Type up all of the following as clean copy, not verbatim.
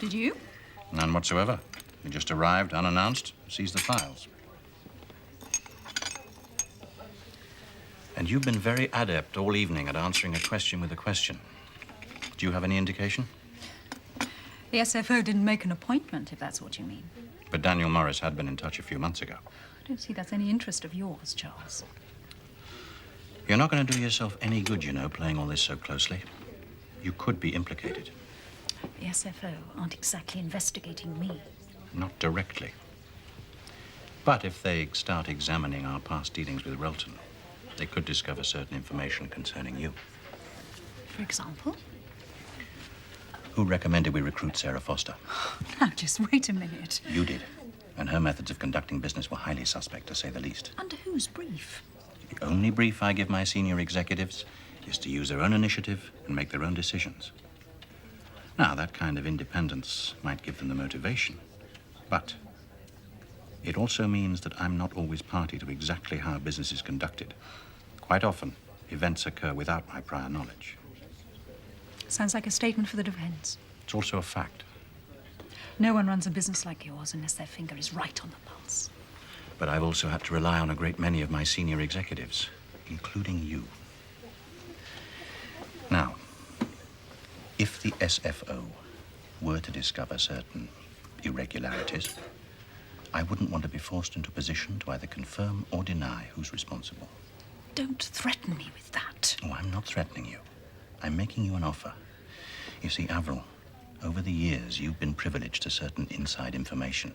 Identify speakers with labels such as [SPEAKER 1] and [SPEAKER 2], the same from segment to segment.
[SPEAKER 1] Did you?
[SPEAKER 2] None whatsoever. We just arrived, unannounced, seized the files. And you've been very adept all evening at answering a question with a question. Do you have any indication?
[SPEAKER 1] The SFO didn't make an appointment, if that's what you mean.
[SPEAKER 2] But Daniel Morris had been in touch a few months ago.
[SPEAKER 1] I don't see that's any interest of yours, Charles.
[SPEAKER 2] You're not going to do yourself any good, you know, playing all this so closely. You could be implicated.
[SPEAKER 1] The SFO aren't exactly investigating me.
[SPEAKER 2] Not directly. But if they start examining our past dealings with Relton, they could discover certain information concerning you.
[SPEAKER 1] For example?
[SPEAKER 2] Who recommended we recruit Sarah Foster?
[SPEAKER 1] Now, just wait a minute.
[SPEAKER 2] You did. And her methods of conducting business were highly suspect, to say the least.
[SPEAKER 1] Under whose brief?
[SPEAKER 2] The only brief I give my senior executives is to use their own initiative and make their own decisions. Now, that kind of independence might give them the motivation, but it also means that I'm not always party to exactly how business is conducted. Quite often, events occur without my prior knowledge.
[SPEAKER 1] Sounds like a statement for the defense.
[SPEAKER 2] It's also a fact.
[SPEAKER 1] No one runs a business like yours unless their finger is right on the pulse.
[SPEAKER 2] But I've also had to rely on a great many of my senior executives, including you. Now, if the SFO were to discover certain irregularities, I wouldn't want to be forced into a position to either confirm or deny who's responsible.
[SPEAKER 1] Don't threaten me with that.
[SPEAKER 2] Oh, I'm not threatening you. I'm making you an offer. You see, Avril, over the years, you've been privileged to certain inside information.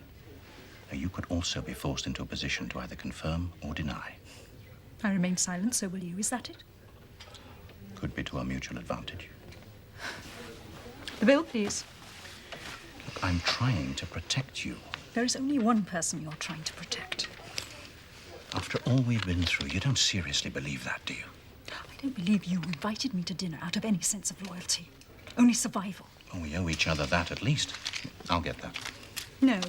[SPEAKER 2] Now, you could also be forced into a position to either confirm or deny.
[SPEAKER 1] I remain silent, so will you. Is that it?
[SPEAKER 2] Could be to our mutual advantage.
[SPEAKER 1] The bill, please.
[SPEAKER 2] Look, I'm trying to protect you.
[SPEAKER 1] There is only one person you're trying to protect.
[SPEAKER 2] After all we've been through, you don't seriously believe that, do you?
[SPEAKER 1] I don't believe you invited me to dinner out of any sense of loyalty. Only survival.
[SPEAKER 2] Oh, we owe each other that at least. I'll get that.
[SPEAKER 1] No.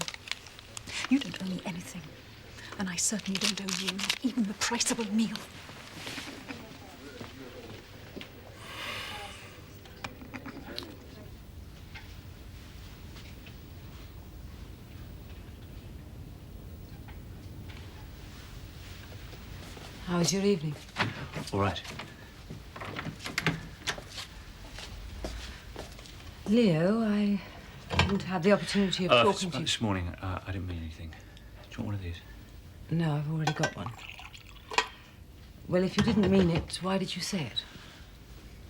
[SPEAKER 1] You don't owe me anything. And I certainly don't owe you even the price of a meal.
[SPEAKER 3] How was your evening?
[SPEAKER 2] All right.
[SPEAKER 3] Leo, I didn't have the opportunity of talking to you.
[SPEAKER 4] This morning, I didn't mean anything. Do you want one of these?
[SPEAKER 3] No, I've already got one. Well, if you didn't mean it, why did you say it?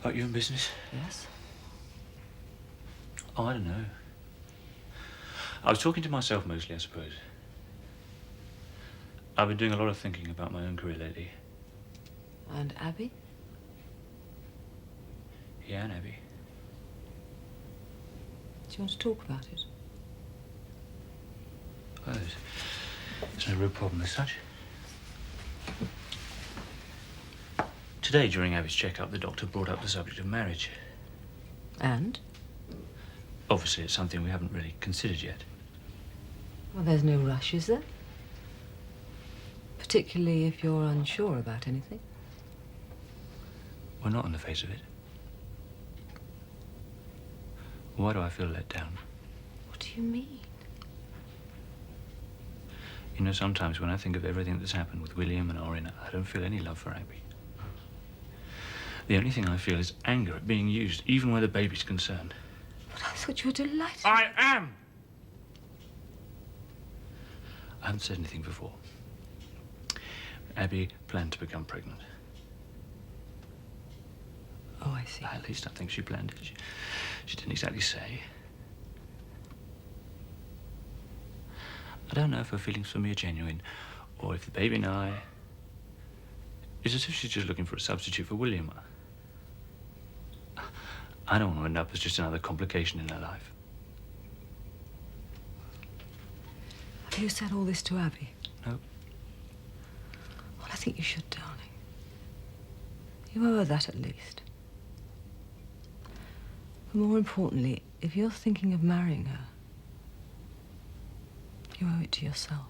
[SPEAKER 4] About you and business?
[SPEAKER 3] Yes?
[SPEAKER 4] Oh, I don't know. I was talking to myself mostly, I suppose. I've been doing a lot of thinking about my own career lately.
[SPEAKER 3] And Abby?
[SPEAKER 4] Yeah, and Abby.
[SPEAKER 3] Do you want to talk about it?
[SPEAKER 4] Well, there's no real problem as such. Today, during Abby's checkup, the doctor brought up the subject of marriage.
[SPEAKER 3] And?
[SPEAKER 4] Obviously, it's something we haven't really considered yet.
[SPEAKER 3] Well, there's no rush, is there? Particularly if you're unsure about anything.
[SPEAKER 4] Well, not on the face of it. Why do I feel let down?
[SPEAKER 3] What do you mean?
[SPEAKER 4] You know, sometimes when I think of everything that's happened with William and Orrin, I don't feel any love for Abby. The only thing I feel is anger at being used, even where the baby's concerned.
[SPEAKER 3] But I thought you were delighted.
[SPEAKER 4] I am! I haven't said anything before. Abby planned to become pregnant.
[SPEAKER 3] Oh, I see.
[SPEAKER 4] At least I think she planned it. She didn't exactly say. I don't know if her feelings for me are genuine, or if the baby and I... It's as if she's just looking for a substitute for William. I don't want to end up as just another complication in her life.
[SPEAKER 3] Have you said all this to Abby?
[SPEAKER 4] No.
[SPEAKER 3] Well, I think you should, darling. You owe her that at least. But more importantly, if you're thinking of marrying her, you owe it to yourself.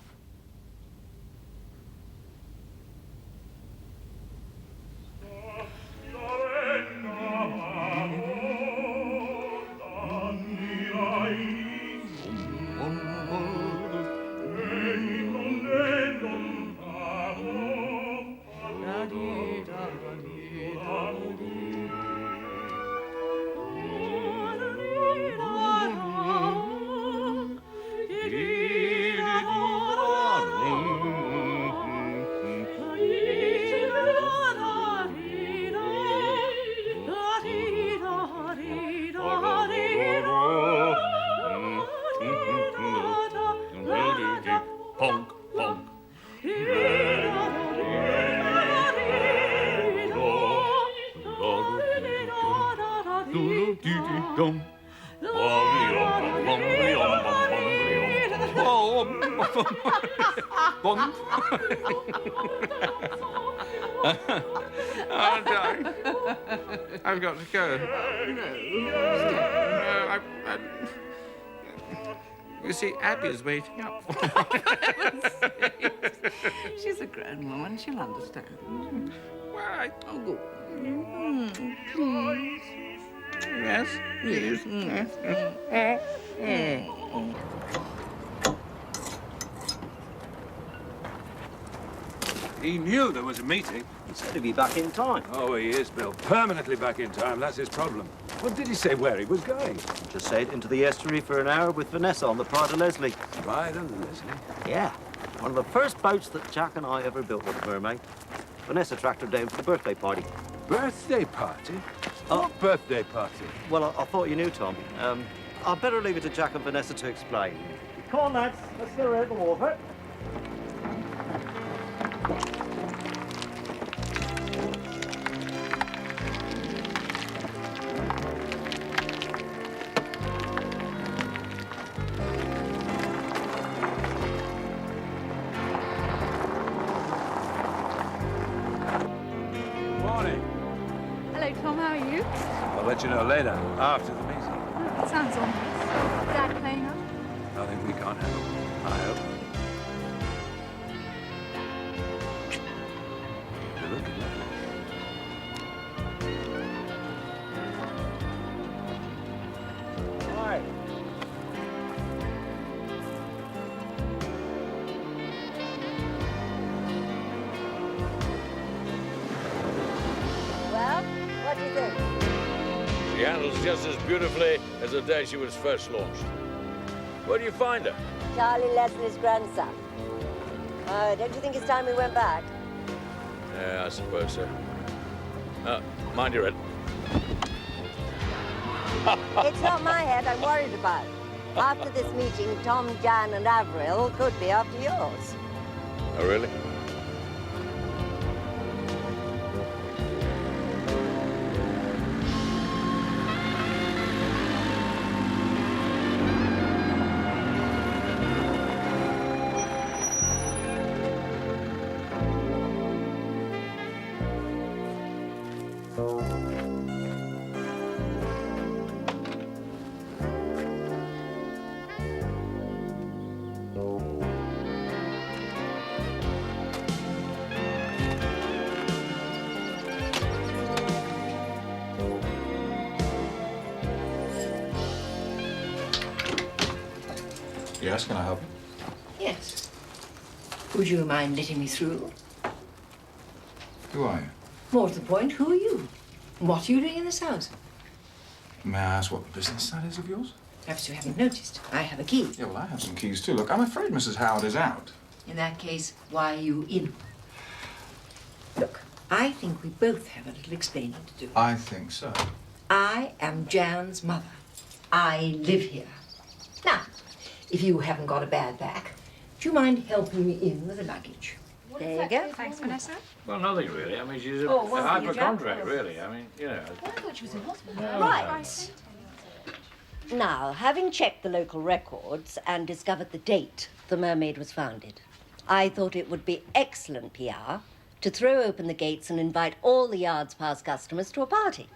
[SPEAKER 5] Anni Oh, darling. I've got to go. You see, Abby's waiting up.
[SPEAKER 6] She's a grown woman. She'll understand.
[SPEAKER 5] Well, I...
[SPEAKER 6] Oh, good.
[SPEAKER 5] Yes, please.
[SPEAKER 7] He knew there was a meeting.
[SPEAKER 8] He said he'd be back in time.
[SPEAKER 7] Oh, he is, Bill. Permanently back in time. That's his problem. What did he say where he was going?
[SPEAKER 8] Just sailed into the estuary for an hour with Vanessa on the Pride of Leslie.
[SPEAKER 7] Pride of Leslie?
[SPEAKER 8] Yeah. One of the first boats that Jack and I ever built with a mermaid. Vanessa tracked her down for the birthday party.
[SPEAKER 7] Birthday party? What birthday party?
[SPEAKER 8] Well, I thought you knew, Tom. I'd better leave it to Jack and Vanessa to explain. Come on, lads. Let's get her out of the water.
[SPEAKER 7] Morning.
[SPEAKER 1] Hello, Tom. How are you?
[SPEAKER 7] I'll let you know later, after the meeting.
[SPEAKER 1] It sounds ominous. Dad playing up?
[SPEAKER 7] Nothing we can't handle, I hope. You're looking lovely.
[SPEAKER 8] Hi.
[SPEAKER 9] Well, what do you think?
[SPEAKER 10] She handles just as beautifully as the day she was first launched. Where do you find her?
[SPEAKER 9] Charlie Leslie's grandson. Don't you think it's time we went back?
[SPEAKER 10] Yeah, I suppose so. Mind your head.
[SPEAKER 9] It's not my head I'm worried about. After this meeting, Tom, Jan, and Avril could be after yours.
[SPEAKER 10] Oh, really?
[SPEAKER 11] Yes, can I help?
[SPEAKER 6] Yes. Would you mind letting me through?
[SPEAKER 11] Who are you?
[SPEAKER 6] More to the point, who are you? What are you doing in this house?
[SPEAKER 11] May I ask what the business that is of yours?
[SPEAKER 6] Perhaps you haven't noticed. I have a key.
[SPEAKER 11] Yeah, well, I have some keys too. Look, I'm afraid Mrs. Howard is out.
[SPEAKER 6] In that case, why are you in? Look, I think we both have a little explaining to do.
[SPEAKER 11] I think so.
[SPEAKER 6] I am Jan's mother. I live here. Now, if you haven't got a bad back, do you mind helping me in with the luggage?
[SPEAKER 9] There you go.
[SPEAKER 1] Thanks, Vanessa.
[SPEAKER 10] Well, nothing really. I mean, she's a,
[SPEAKER 6] Oh, well,
[SPEAKER 10] a
[SPEAKER 6] you
[SPEAKER 10] hypochondriac,
[SPEAKER 6] Jack.
[SPEAKER 10] really. I mean, you know.
[SPEAKER 6] I thought she was in hospital.
[SPEAKER 9] Right. Now, having checked the local records and discovered the date the mermaid was founded, I thought it would be excellent PR to throw open the gates and invite all the yard's past customers to a party.